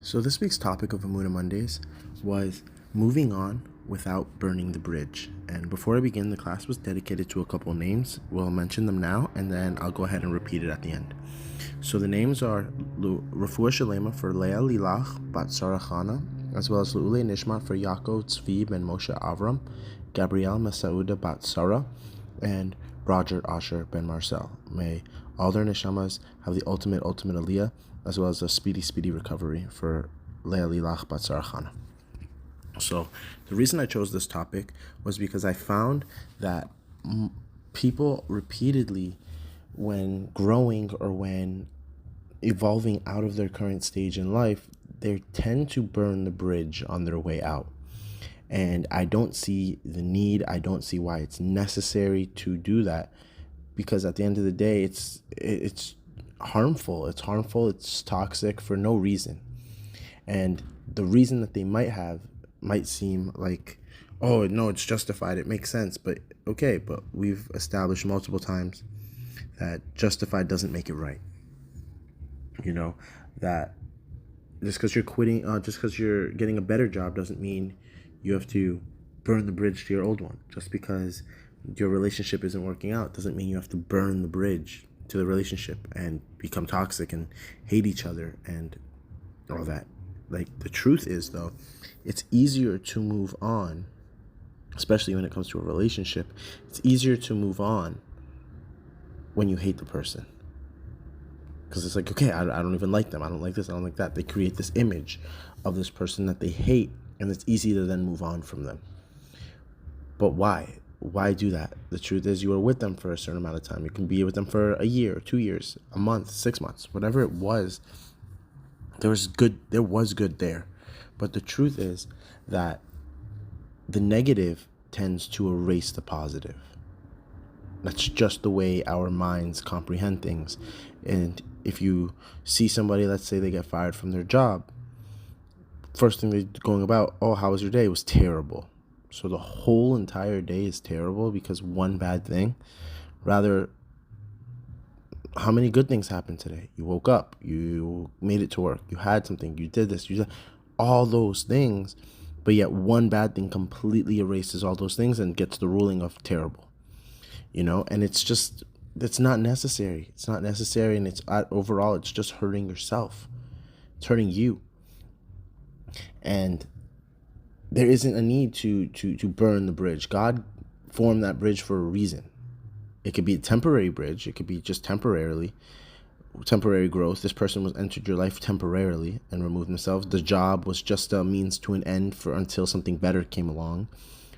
So this week's topic of Amuna Mondays was moving on without burning the bridge. And before I begin, the class was dedicated to a couple names. We'll mention them now, and then I'll go ahead and repeat it at the end. So the names are Refuah Shalema for Leah Lilach Bat Sarah Chana, as well as Lu'ule Nishmat for Yaakov Tzvi Ben Moshe Avram, Gabrielle Masauda Bat Sarah, and Roger Asher Ben Marcel. May all their neshamas have the ultimate aliyah, as well as a speedy recovery for Leah Lilach Bat Sarah Chana. So the reason I chose this topic was because I found that people repeatedly, when growing or when evolving out of their current stage in life, they tend to burn the bridge on their way out. And I don't see the need, I don't see why it's necessary to do that, because at the end of the day, it's harmful. It's harmful, it's toxic for no reason. And the reason that they might seem like, oh no, it's justified, it makes sense. But okay, but we've established multiple times that justified doesn't make it right. You know, that just because you're quitting, just because you're getting a better job doesn't mean you have to burn the bridge to your old one. Just because your relationship isn't working out doesn't mean you have to burn the bridge to the relationship and become toxic and hate each other and all that. Like, the truth is, though, it's easier to move on, especially when it comes to a relationship. It's easier to move on when you hate the person. Because it's like, okay, I don't even like them. I don't like this. I don't like that. They create this image of this person that they hate, and it's easy to then move on from them. But why? Why do that? The truth is, you are with them for a certain amount of time. You can be with them for a year, 2 years, a month, 6 months, whatever it was. There was good there. But the truth is that the negative tends to erase the positive. That's just the way our minds comprehend things. And if you see somebody, let's say they get fired from their job, first thing they're going about, oh, how was your day? It was terrible. So the whole entire day is terrible because one bad thing. Rather, how many good things happened today? You woke up, you made it to work, you had something, you did this, you did all those things, but yet one bad thing completely erases all those things and gets the ruling of terrible. And it's not necessary. It's not necessary, and overall, it's just hurting yourself. It's hurting you. And there isn't a need to burn the bridge. God formed that bridge for a reason. It could be a temporary bridge. It could be just temporary growth. This person was entered your life temporarily and removed themselves. The job was just a means to an end until something better came along.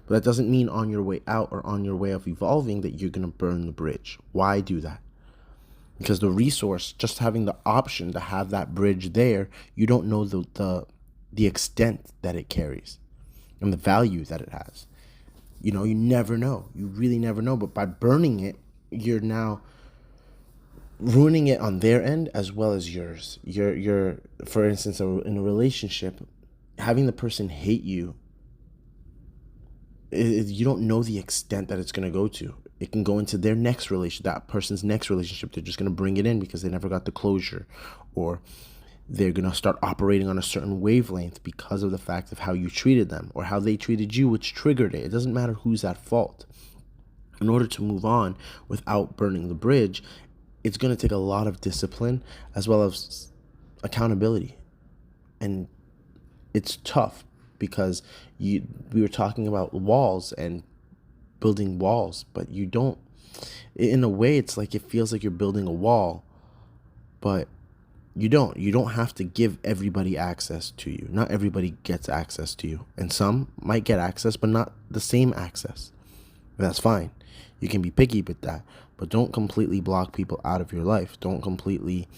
But that doesn't mean on your way out or on your way of evolving that you're going to burn the bridge. Why do that? Because the resource, just having the option to have that bridge there, you don't know the extent that it carries and the value that it has. You never know. You really never know. But by burning it, you're now ruining it on their end as well as yours. You're for instance, in a relationship, having the person hate you, you don't know the extent that it's going to go to. It can go into their that person's next relationship. They're just going to bring it in because they never got the closure, or they're going to start operating on a certain wavelength because of the fact of how you treated them or how they treated you, which triggered it. It doesn't matter who's at fault. In order to move on without burning the bridge, it's going to take a lot of discipline as well as accountability. And it's tough because we were talking about walls and building walls, but you don't, in a way, it's like it feels like you're building a wall, but you don't have to give everybody access to you. Not everybody gets access to you, and some might get access but not the same access. That's fine. You can be picky with that, but don't completely block people out of your life. Don't completely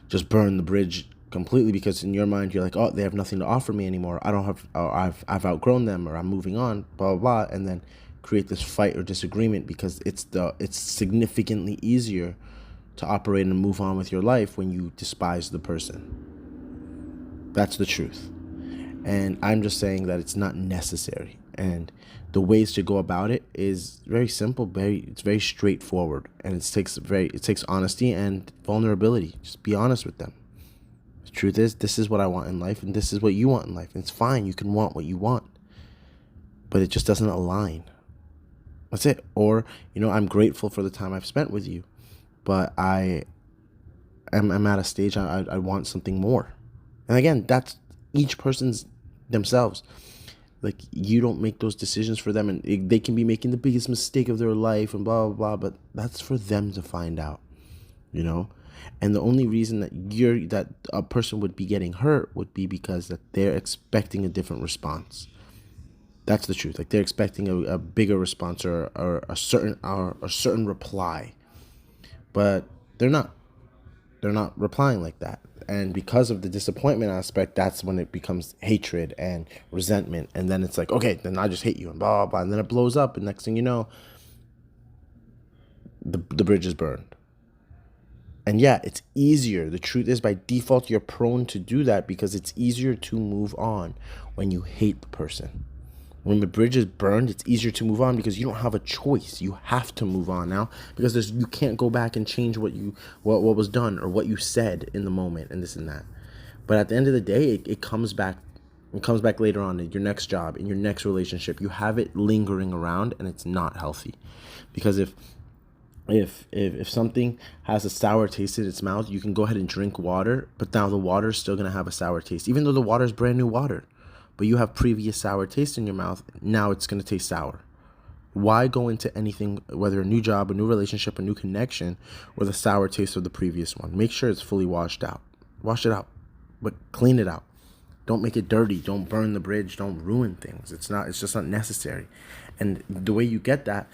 just burn the bridge completely, because in your mind you're like, oh, they have nothing to offer me anymore. I don't have, or I've outgrown them, or I'm moving on, blah blah blah, and then create this fight or disagreement because it's significantly easier to operate and move on with your life when you despise the person. That's the truth. And I'm just saying that it's not necessary. And the ways to go about it is very simple, it's very straightforward, and it takes honesty and vulnerability. Just be honest with them. The truth is, this is what I want in life, and this is what you want in life. And it's fine. You can want what you want, but it just doesn't align. That's it. Or, I'm grateful for the time I've spent with you, but I'm at a stage I want something more. And again, that's each person's themselves. Like, you don't make those decisions for them, and they can be making the biggest mistake of their life and blah, blah, blah, but that's for them to find out, And the only reason that a person would be getting hurt would be because that they're expecting a different response. That's the truth. Like, they're expecting a bigger response or a certain reply, but they're not. They're not replying like that. And because of the disappointment aspect, that's when it becomes hatred and resentment. And then it's like, okay, then I just hate you and blah, blah, blah. And then it blows up. And next thing you know, the bridge is burned. And yeah, it's easier. The truth is, by default, you're prone to do that because it's easier to move on when you hate the person. When the bridge is burned, it's easier to move on because you don't have a choice. You have to move on now because you can't go back and change what was done or what you said in the moment and this and that. But at the end of the day, it comes back. It comes back later on in your next job, in your next relationship. You have it lingering around, and it's not healthy. Because if something has a sour taste in its mouth, you can go ahead and drink water, but now the water is still gonna have a sour taste, even though the water is brand new water. But you have previous sour taste in your mouth, now it's going to taste sour. Why go into anything, whether a new job, a new relationship, a new connection, with a sour taste of the previous one? Make sure it's fully washed out. Wash it out, but clean it out. Don't make it dirty. Don't burn the bridge. Don't ruin things. It's just not necessary. And the way you get to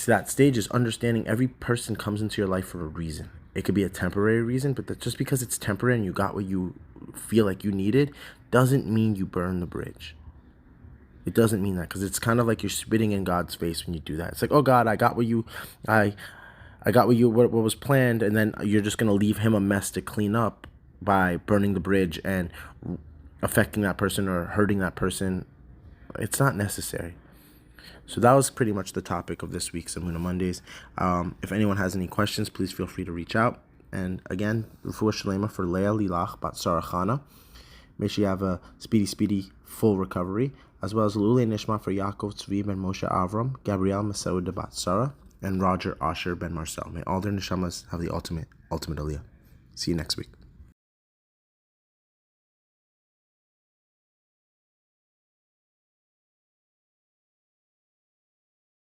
that stage is understanding every person comes into your life for a reason. It could be a temporary reason, but just because it's temporary and you got what you feel like you needed doesn't mean you burn the bridge. It doesn't mean that, because it's kind of like you're spitting in God's face when you do that. It's like, oh God, I got what was planned, and then you're just gonna leave him a mess to clean up by burning the bridge and affecting that person or hurting that person. It's not necessary. So that was pretty much the topic of this week's Amuna Mondays. If anyone has any questions, please feel free to reach out. And again, Refuah Shalema for Leah Lilach Bat Sarah Chana. May she have a speedy, full recovery, as well as Lule Nishma for Yaakov Tzvi ben Moshe Avram, Gabrielle Masoud Bat Sarah, and Roger Asher ben Marcel. May all their neshamas have the ultimate aliyah. See you next week.